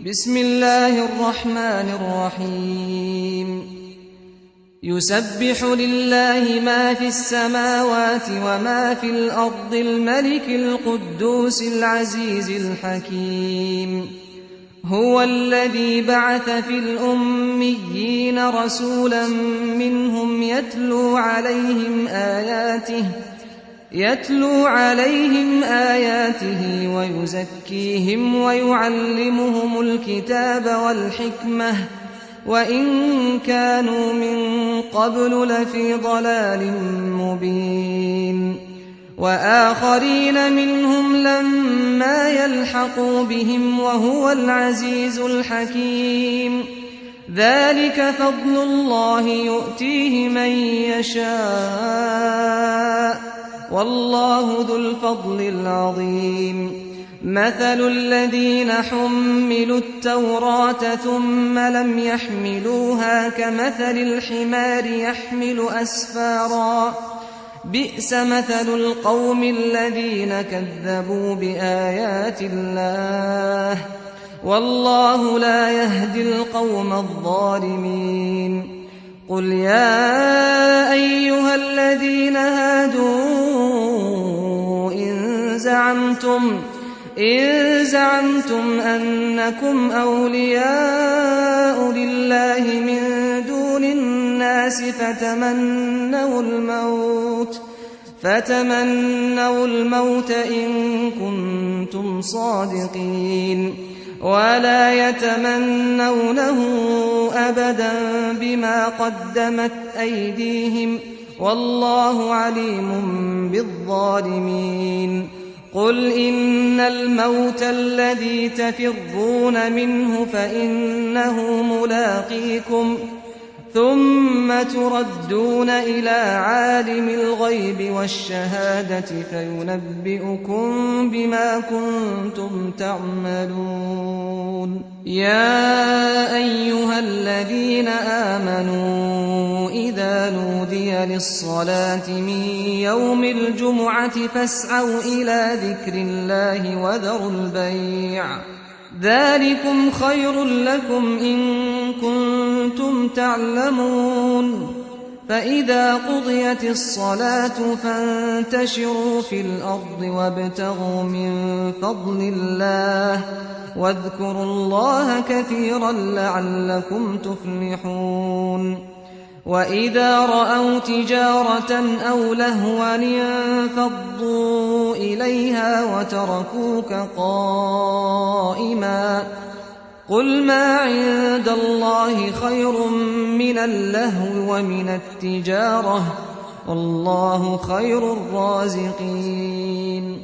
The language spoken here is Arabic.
بسم الله الرحمن الرحيم يسبح لله ما في السماوات وما في الأرض الملك القدوس العزيز الحكيم هو الذي بعث في الأميين رسولا منهم يتلو عليهم آياته ويزكيهم ويعلمهم الكتاب والحكمة وإن كانوا من قبل لفي ضلال مبين وآخرين منهم لما يلحقوا بهم وهو العزيز الحكيم ذلك فضل الله يؤتيه من يشاء والله ذو الفضل العظيم مثل الذين حملوا التوراة ثم لم يحملوها كمثل الحمار يحمل أسفارا بئس مثل القوم الذين كذبوا بآيات الله والله لا يهدي القوم الظالمين قل يا أيها الذين هادوا إن زعمتم أنكم أولياء لله من دون الناس فتمنوا الموت إن كنتم صادقين ولا يتمنونه أبدا بما قدمت أيديهم والله عليم بالظالمين قل إن الموت الذي تفرون منه فإنه ملاقيكم ثم تردون إلى عالم الغيب والشهادة فينبئكم بما كنتم تعملون يا أيها الذين آمنوا إذا نودي للصلاة من يوم الجمعة فاسعوا إلى ذكر الله وذروا البيع ذلكم خير لكم إن كنتم تعلمون فإذا قضيت الصلاة فانتشروا في الأرض وابتغوا من فضل الله واذكروا الله كثيرا لعلكم تفلحون وإذا رأوا تجارة أو لهوا انفضوا إليها وتركوك قائما قل ما عند الله خير من اللهو ومن التجارة والله خير الرازقين